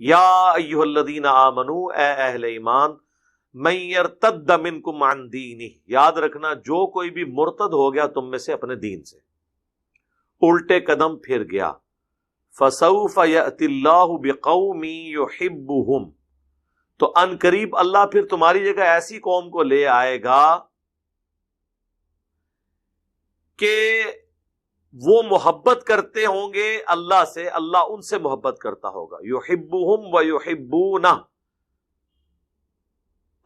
یا ایھا الذین آمنوا، اے اہل ایمان، من یرتد منکم عن دینہ، یاد رکھنا جو کوئی بھی مرتد ہو گیا تم میں سے اپنے دین سے، الٹے قدم پھر گیا، فسوف یأتی اللہ بقوم یحبہم، تو ان قریب اللہ پھر تمہاری جگہ ایسی قوم کو لے آئے گا کہ وہ محبت کرتے ہوں گے اللہ سے، اللہ ان سے محبت کرتا ہوگا، یحبہم ویحبونہ،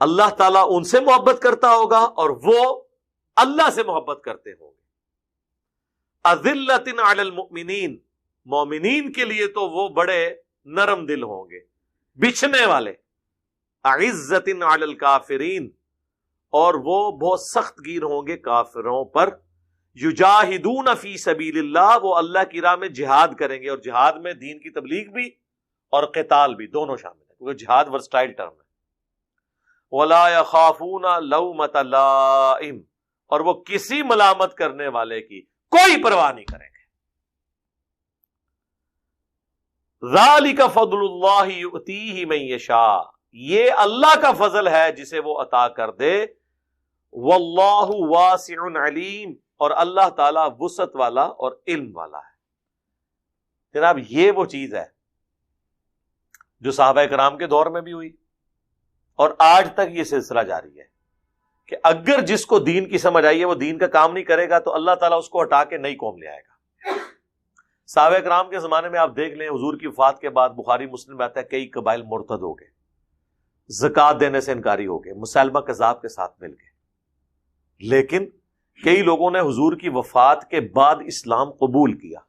اللہ تعالیٰ ان سے محبت کرتا ہوگا اور وہ اللہ سے محبت کرتے ہوں گے۔ اذلۃ علی المؤمنین، مومنین کے لیے تو وہ بڑے نرم دل ہوں گے، بچھنے والے۔ اعزۃ علی الکافرین، اور وہ بہت سخت گیر ہوں گے کافروں پر۔ یجاہدون فی سبیل اللہ، وہ اللہ کی راہ میں جہاد کریں گے، اور جہاد میں دین کی تبلیغ بھی اور قتال بھی دونوں شامل ہیں، کیونکہ جہاد ورسٹائل ٹرم ہے۔ ولا یخافون لومۃ لائم، اور وہ کسی ملامت کرنے والے کی کوئی پرواہ نہیں کریں گے۔ ذالک فضل اللہ یؤتیہ من یشاء، یہ اللہ کا فضل ہے جسے وہ عطا کر دے۔ واللہ واسع علیم، اور اللہ تعالیٰ وسعت والا اور علم والا ہے۔ جناب یہ وہ چیز ہے جو صحابہ کرام کے دور میں بھی ہوئی اور آج تک یہ سلسلہ جاری ہے کہ اگر جس کو دین کی سمجھ آئی ہے وہ دین کا کام نہیں کرے گا تو اللہ تعالیٰ اس کو ہٹا کے نئی قوم لے آئے گا۔ صحابہ کرام کے زمانے میں آپ دیکھ لیں، حضور کی وفات کے بعد بخاری مسلم میں آتا ہے کئی قبائل مرتد ہو گئے، زکوٰۃ دینے سے انکاری ہو گئے، مسلمہ کذاب کے ساتھ مل گئے، لیکن کئی لوگوں نے حضور کی وفات کے بعد اسلام قبول کیا۔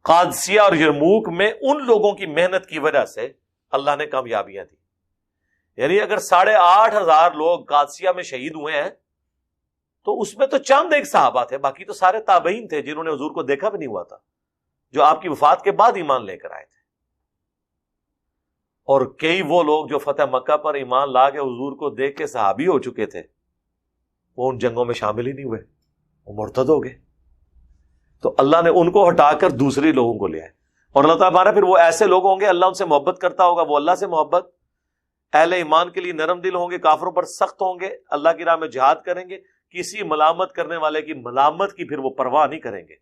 قادسیہ اور یرموک میں ان لوگوں کی محنت کی وجہ سے اللہ نے کامیابیاں دی، یعنی اگر 8,500 لوگ قادسیہ میں شہید ہوئے ہیں تو اس میں تو چند ایک صحابہ تھے، باقی تو سارے تابعین تھے جنہوں نے حضور کو دیکھا بھی نہیں ہوا تھا، جو آپ کی وفات کے بعد ایمان لے کر آئے تھے۔ اور کئی وہ لوگ جو فتح مکہ پر ایمان لا کے حضور کو دیکھ کے صحابی ہو چکے تھے، وہ ان جنگوں میں شامل ہی نہیں ہوئے، وہ مرتد ہو گئے۔ تو اللہ نے ان کو ہٹا کر دوسرے لوگوں کو لے آئے، اور اللہ تعالیٰ پھر وہ ایسے لوگ ہوں گے اللہ ان سے محبت کرتا ہوگا، وہ اللہ سے محبت، اہل ایمان کے لیے نرم دل ہوں گے، کافروں پر سخت ہوں گے، اللہ کی راہ میں جہاد کریں گے، کسی ملامت کرنے والے کی ملامت کی پھر وہ پرواہ نہیں کریں گے۔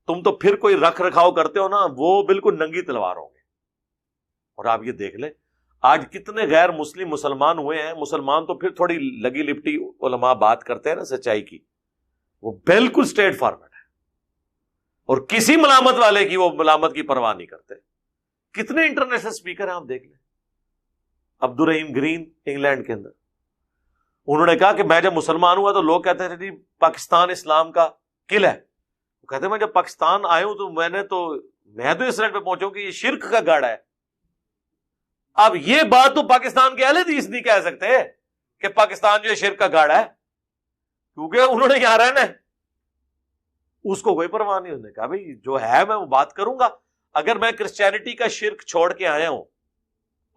تم تو پھر کوئی رکھ رکھاؤ کرتے ہو نا، وہ بالکل ننگی تلوار ہوں گے۔ اور آپ یہ دیکھ لیں آج کتنے غیر مسلم مسلمان ہوئے ہیں، مسلمان تو پھر تھوڑی لگی لپٹی علماء بات کرتے ہیں نا سچائی کی، وہ بالکل سٹریٹ فارورڈ ہے، اور کسی ملامت والے کی وہ ملامت کی پرواہ نہیں کرتے۔ کتنے انٹرنیشنل اسپیکر ہیں آپ دیکھ لیں، عبد الرحیم گرین انگلینڈ کے اندر، انہوں نے کہا کہ میں جب مسلمان ہوا تو لوگ کہتے تھے جی پاکستان اسلام کا قلعہ ہے، وہ کہتے ہیں میں جب پاکستان آیا ہوں تو میں تو اس رنگ پہ پہنچا ہوں کہ یہ شرک کا گڑھ ہے۔ اب یہ بات تو پاکستان کے اہل حدیث نہیں کہہ سکتے کہ پاکستان جو ہے شرک کا گڑھ ہے، کیونکہ انہوں نے یہاں رہنا ہے، اس کو کوئی پرواہ نہیں۔ انہوں نے کہا بھائی جو ہے میں وہ بات کروں گا، اگر میں کرسچینٹی کا شرک چھوڑ کے آیا ہوں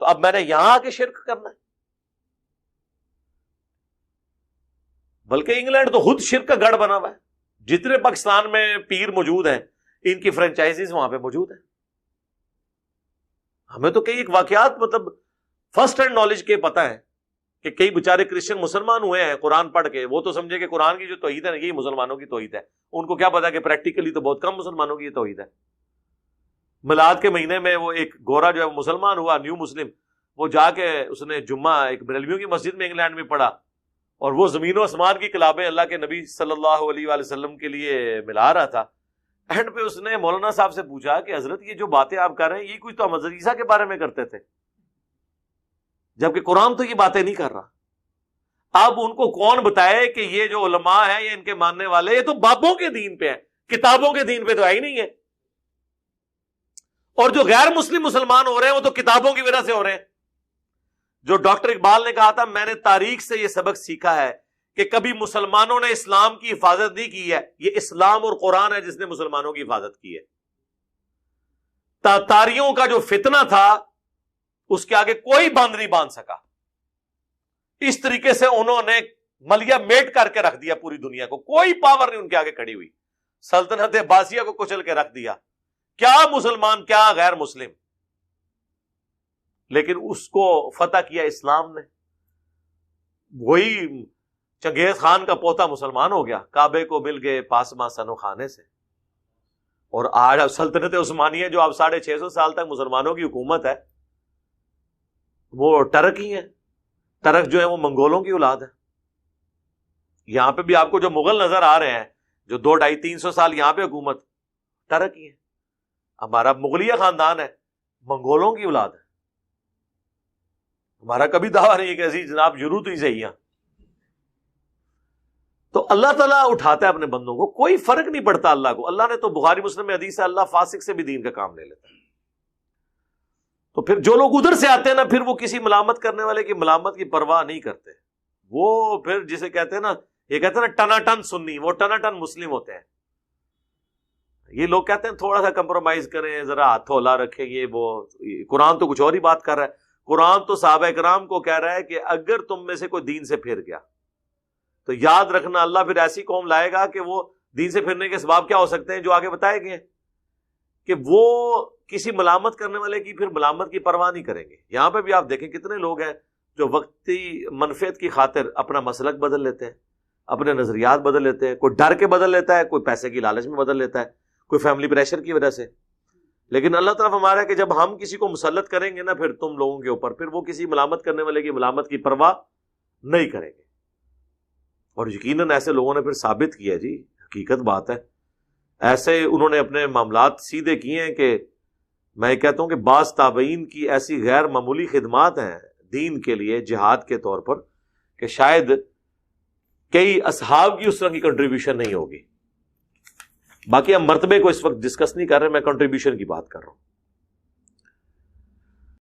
تو اب میں نے یہاں آ کے شرک کرنا ہے؟ بلکہ انگلینڈ تو خود شرک کا گڑھ بنا ہوا ہے، جتنے پاکستان میں پیر موجود ہیں ان کی فرنچائزیز وہاں پہ موجود ہیں۔ ہمیں تو کئی ایک واقعات مطلب فرسٹ ہینڈ نالج کے پتہ ہے کہ کئی بیچارے کرسچن مسلمان ہوئے ہیں قرآن پڑھ کے، وہ تو سمجھے کہ قرآن کی جو توحید ہے یہی مسلمانوں کی توحید ہے، ان کو کیا پتا کہ پریکٹیکلی تو بہت کم مسلمانوں کی یہ توحید ہے۔ میلاد کے مہینے میں وہ ایک گورا جو ہے وہ مسلمان ہوا، نیو مسلم، وہ جا کے اس نے جمعہ ایک بریلویوں کی مسجد میں انگلینڈ میں پڑھا، اور وہ زمین و آسمان کی کتابیں اللہ کے نبی صلی اللہ علیہ وآلہ وسلم کے لیے ملا رہا تھا۔ اینڈ پہ اس نے مولانا صاحب سے پوچھا کہ حضرت یہ جو باتیں آپ کر رہے ہیں یہ کچھ تو ہم حضرت عیسیٰ کے بارے میں کرتے تھے، جبکہ قرآن تو یہ باتیں نہیں کر رہا۔ اب ان کو کون بتائے کہ یہ جو علماء ہیں یہ ان کے ماننے والے یہ تو بابوں کے دین پہ ہیں، کتابوں کے دین پہ تو ہے ہی نہیں ہے۔ اور جو غیر مسلم مسلمان ہو رہے ہیں وہ تو کتابوں کی وجہ سے ہو رہے ہیں۔ جو ڈاکٹر اقبال نے کہا تھا میں نے تاریخ سے یہ سبق سیکھا ہے کہ کبھی مسلمانوں نے اسلام کی حفاظت نہیں کی ہے، یہ اسلام اور قرآن ہے جس نے مسلمانوں کی حفاظت کی ہے۔ تاتاریوں کا جو فتنہ تھا اس کے آگے کوئی بند نہیں باندھ سکا، اس طریقے سے انہوں نے ملیا میٹ کر کے رکھ دیا پوری دنیا کو، کوئی پاور نہیں ان کے آگے کھڑی ہوئی، سلطنت عباسیہ کو کچل کے رکھ دیا۔ کیا مسلمان کیا غیر مسلم، لیکن اس کو فتح کیا اسلام نے. وہی چنگیز خان کا پوتا مسلمان ہو گیا, کعبے کو مل گئے پاسما سنو خانے سے. اور آج سلطنت عثمانیہ جو اب 650 سال تک مسلمانوں کی حکومت ہے, وہ ٹرک ہی ہیں. ٹرک جو ہے وہ منگولوں کی اولاد ہے. یہاں پہ بھی آپ کو جو مغل نظر آ رہے ہیں, جو 200-250-300 سال یہاں پہ حکومت, ٹرک ہی ہے. ہمارا مغلیہ خاندان ہے, منگولوں کی اولاد ہے. ہمارا کبھی دعویٰ نہیں ہے کہ ایسی جناب ضرورت ہی صحیح ہے. تو اللہ تعالیٰ اٹھاتا ہے اپنے بندوں کو, کوئی فرق نہیں پڑتا اللہ کو. اللہ نے تو بخاری مسلم میں حدیث ہے, اللہ فاسق سے بھی دین کا کام لے لیتا ہے. تو پھر جو لوگ ادھر سے آتے ہیں نا, پھر وہ کسی ملامت کرنے والے کی ملامت کی پرواہ نہیں کرتے. وہ پھر جسے کہتے ہیں نا, یہ کہتے ہیں نا ٹنا ٹن سنی, وہ ٹنا ٹن مسلم ہوتے ہیں. یہ لوگ کہتے ہیں تھوڑا سا کمپرومائز کریں, ذرا ہاتھ ہولا رکھیں. یہ وہ قرآن تو کچھ اور ہی بات کر رہا ہے. قرآن تو صحابہ کرام کو کہہ رہا ہے کہ اگر تم میں سے کوئی دین سے پھر گیا تو یاد رکھنا اللہ پھر ایسی قوم لائے گا کہ وہ دین سے پھرنے کے اسباب کیا ہو سکتے ہیں, جو آگے بتائے گئے, کہ وہ کسی ملامت کرنے والے کی پھر ملامت کی پرواہ نہیں کریں گے. یہاں پہ بھی آپ دیکھیں کتنے لوگ ہیں جو وقتی منفعت کی خاطر اپنا مسلک بدل لیتے ہیں, اپنے نظریات بدل لیتے ہیں. کوئی ڈر کے بدل لیتا ہے, کوئی پیسے کی لالچ میں بدل لیتا ہے, کوئی فیملی پریشر کی وجہ سے. لیکن اللہ تعالیٰ ہمارا ہے کہ جب ہم کسی کو مسلط کریں گے نا پھر تم لوگوں کے اوپر, پھر وہ کسی ملامت کرنے والے کی ملامت کی پرواہ نہیں کریں گے. اور یقیناً ایسے لوگوں نے پھر ثابت کیا, جی حقیقت بات ہے, ایسے انہوں نے اپنے معاملات سیدھے کیے ہیں کہ میں کہتا ہوں کہ بعض تابعین کی ایسی غیر معمولی خدمات ہیں دین کے لیے جہاد کے طور پر کہ شاید کئی اصحاب کی اس طرح کی کنٹریبیوشن نہیں ہوگی. باقی ہم مرتبے کو اس وقت ڈسکس نہیں کر رہے, میں کنٹریبیوشن کی بات کر رہا ہوں.